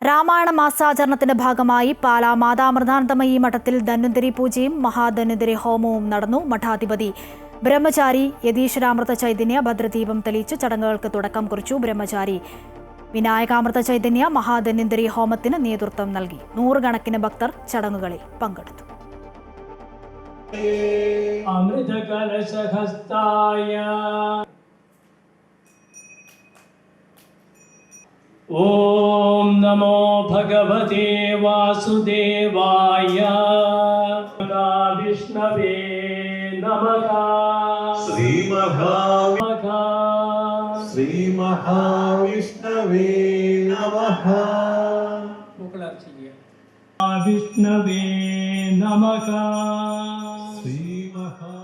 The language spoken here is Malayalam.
രാമായണ മാസാചരണത്തിന്റെ ഭാഗമായി പാലാ മാതാമൃതാനന്ദമയി മഠത്തിൽ ധന്വന്തരി പൂജയും മഹാധന്വന്തരി ഹോമവും നടന്നു. മഠാധിപതി ബ്രഹ്മചാരി യതീശ്വരാമൃത ചൈതന്യ ഭദ്രദീപം തെളിയിച്ച് ചടങ്ങുകൾക്ക് തുടക്കം കുറിച്ചു. ബ്രഹ്മചാരി വിനായകാമൃത ചൈതന്യ മഹാധന്വന്തരി ഹോമത്തിന് നേതൃത്വം നൽകി. നൂറുകണക്കിന് ഭക്തർ ചടങ്ങുകളിൽ പങ്കെടുത്തു. ഓം നമോ ഭഗവതേ വാസുദേവായ. വിഷ്ണവേ നമഃ. ശ്രീ മഹാവിഷ്ണവേ നമഃ. വിഷ്ണവേ നമഃ. ശ്രീ മഹാ